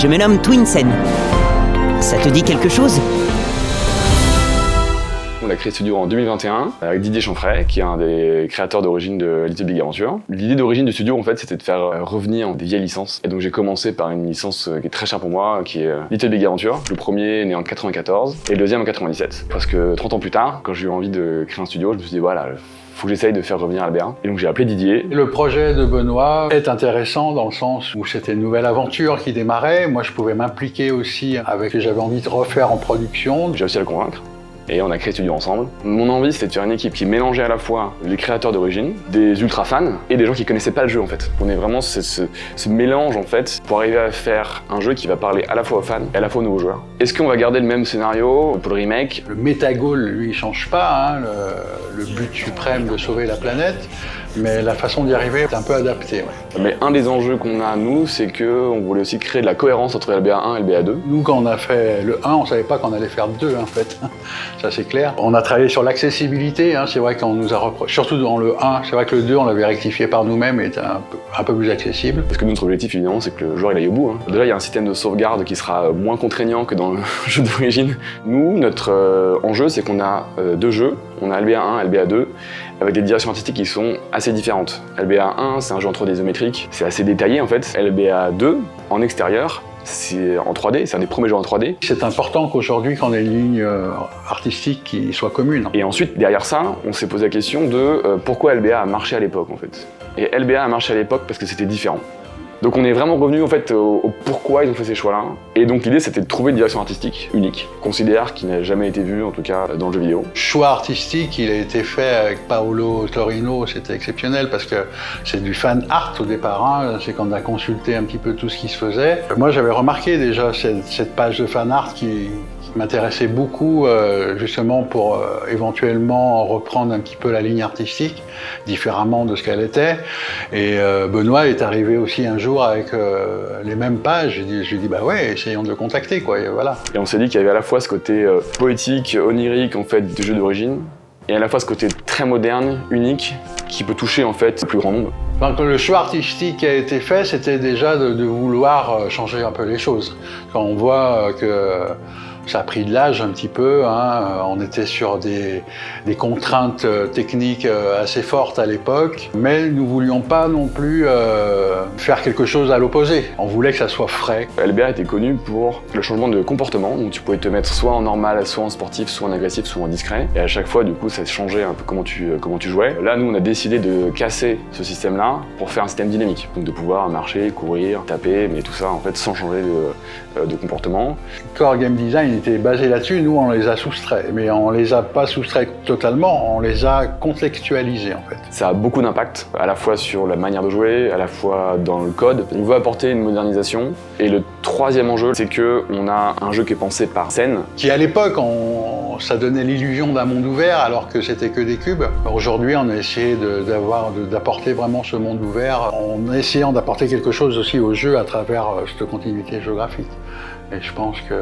Je me nomme Twinsen. Ça te dit quelque chose? On a créé Studio en 2021 avec Didier Chanfray, qui est un des créateurs d'origine de Little Big Adventure. L'idée d'origine du studio, en fait, c'était de faire revenir des vieilles licences. Et donc j'ai commencé par une licence qui est très chère pour moi, qui est Little Big Adventure. Le premier est né en 94 et le deuxième en 97. Parce que 30 ans plus tard, quand j'ai eu envie de créer un studio, je me suis dit voilà, faut que j'essaye de faire revenir Albert. Et donc j'ai appelé Didier. Le projet de Benoît est intéressant dans le sens où c'était une nouvelle aventure qui démarrait. Moi, je pouvais m'impliquer aussi avec ce que j'avais envie de refaire en production. J'ai réussi à le convaincre. Et on a créé Studio ensemble. Mon envie, c'était de faire une équipe qui mélangeait à la fois les créateurs d'origine, des ultra fans et des gens qui connaissaient pas le jeu en fait. On est vraiment ce mélange en fait pour arriver à faire un jeu qui va parler à la fois aux fans et à la fois aux nouveaux joueurs. Est-ce qu'on va garder le même scénario pour le remake? Le méta-goal, lui, il change pas, hein, le but suprême de sauver la planète, mais la façon d'y arriver est un peu adaptée. Ouais. Mais un des enjeux qu'on a, nous, c'est qu'on voulait aussi créer de la cohérence entre LBA 1 et LBA 2. Nous, quand on a fait le 1, on savait pas qu'on allait faire le 2, en fait. Ça, c'est clair. On a travaillé sur l'accessibilité, hein. C'est vrai qu'on nous a reproché, surtout dans le 1, c'est vrai que le 2, on l'avait rectifié par nous-mêmes et était un peu plus accessible. Parce que notre objectif, évidemment, c'est que le joueur il aille au bout. Hein. Déjà, il y a un système de sauvegarde qui sera moins contraignant que dans le jeu d'origine. Nous, notre enjeu, c'est qu'on a deux jeux. On a LBA 1 et LBA 2, avec des directions artistiques qui sont assez différentes. LBA 1, c'est un jeu en 3D isométrique, c'est assez détaillé en fait. LBA 2, en extérieur, c'est en 3D, c'est un des premiers jeux en 3D. C'est important qu'aujourd'hui, qu'on ait une ligne artistique qui soit commune. Et ensuite, derrière ça, on s'est posé la question de pourquoi LBA a marché à l'époque en fait. Et LBA a marché à l'époque parce que c'était différent. Donc on est vraiment revenu en fait au pourquoi ils ont fait ces choix-là. Et donc l'idée c'était de trouver une direction artistique unique, considère qui n'a jamais été vue en tout cas dans le jeu vidéo. Choix artistique, il a été fait avec Paolo Torino, c'était exceptionnel parce que c'est du fan art au départ, hein. C'est qu'on a consulté un petit peu tout ce qui se faisait. Moi j'avais remarqué déjà cette page de fan art qui m'intéressait beaucoup justement pour éventuellement reprendre un petit peu la ligne artistique différemment de ce qu'elle était. Et Benoît est arrivé aussi un jour avec les mêmes pages. Je lui ai dit bah ouais, essayons de le contacter quoi. Et voilà. Et on s'est dit qu'il y avait à la fois ce côté poétique, onirique en fait du jeu d'origine, et à la fois ce côté très moderne, unique, qui peut toucher en fait le plus grand nombre. Donc le choix artistique qui a été fait, c'était déjà de vouloir changer un peu les choses. Quand on voit que ça a pris de l'âge un petit peu, hein. On était sur des contraintes techniques assez fortes à l'époque, mais nous voulions pas non plus faire quelque chose à l'opposé. On voulait que ça soit frais. LBA était connu pour le changement de comportement, donc tu pouvais te mettre soit en normal, soit en sportif, soit en agressif, soit en discret, et à chaque fois du coup ça changeait un peu comment tu jouais. Là nous on a décidé de casser ce système-là pour faire un système dynamique, donc de pouvoir marcher, courir, taper, mais tout ça en fait sans changer de comportement. Core Game Design était basé là-dessus, nous on les a soustraits, mais on les a pas soustraits totalement, on les a contextualisés en fait. Ça a beaucoup d'impact, à la fois sur la manière de jouer, à la fois dans le code. On veut apporter une modernisation, et le troisième enjeu, c'est qu'on a un jeu qui est pensé par scène. Qui à l'époque, ça donnait l'illusion d'un monde ouvert alors que c'était que des cubes. Aujourd'hui, on a essayé d'apporter vraiment ce monde ouvert, en essayant d'apporter quelque chose aussi au jeu à travers cette continuité géographique. Et je pense que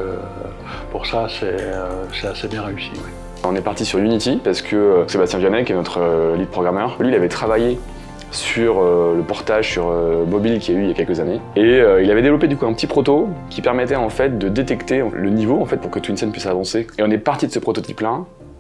pour ça, c'est assez bien réussi. Oui. On est parti sur Unity parce que Sébastien Vianney, qui est notre lead programmeur, lui, il avait travaillé sur le portage sur mobile qu'il y a eu il y a quelques années. Et il avait développé du coup un petit proto qui permettait en fait de détecter le niveau en fait pour que Twinsen puisse avancer. Et on est parti de ce prototype-là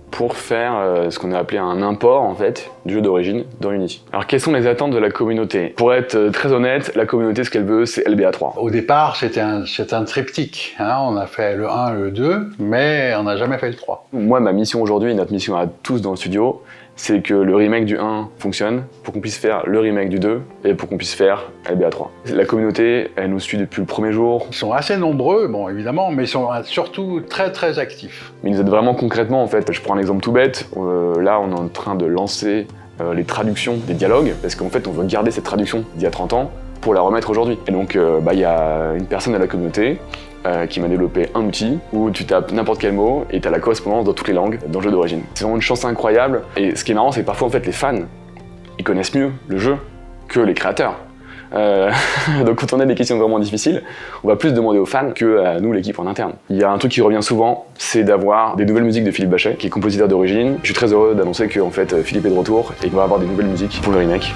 pour faire ce qu'on a appelé un import en fait du jeu d'origine dans Unity. Alors quelles sont les attentes de la communauté? Pour être très honnête, la communauté ce qu'elle veut c'est LBA 3. Au départ c'est un triptyque, hein. On a fait le 1, le 2, mais on n'a jamais fait le 3. Moi ma mission aujourd'hui, notre mission à tous dans le studio, c'est que le remake du 1 fonctionne, pour qu'on puisse faire le remake du 2 et pour qu'on puisse faire LBA 3. La communauté, elle nous suit depuis le premier jour. Ils sont assez nombreux, bon évidemment, mais ils sont surtout très très actifs. Ils nous aident vraiment concrètement en fait. Je prends un exemple tout bête, là on est en train de lancer les traductions des dialogues, parce qu'en fait on veut garder cette traduction d'il y a 30 ans pour la remettre aujourd'hui. Et donc y a une personne de la communauté qui m'a développé un outil où tu tapes n'importe quel mot et tu as la correspondance dans toutes les langues dans le jeu d'origine. C'est vraiment une chance incroyable. Et ce qui est marrant, c'est que parfois en fait les fans, ils connaissent mieux le jeu que les créateurs. Donc quand on a des questions vraiment difficiles, on va plus demander aux fans que à nous, l'équipe en interne. Il y a un truc qui revient souvent, c'est d'avoir des nouvelles musiques de Philippe Bachet, qui est compositeur d'origine. Je suis très heureux d'annoncer que en fait, Philippe est de retour et qu'on va avoir des nouvelles musiques pour le remake.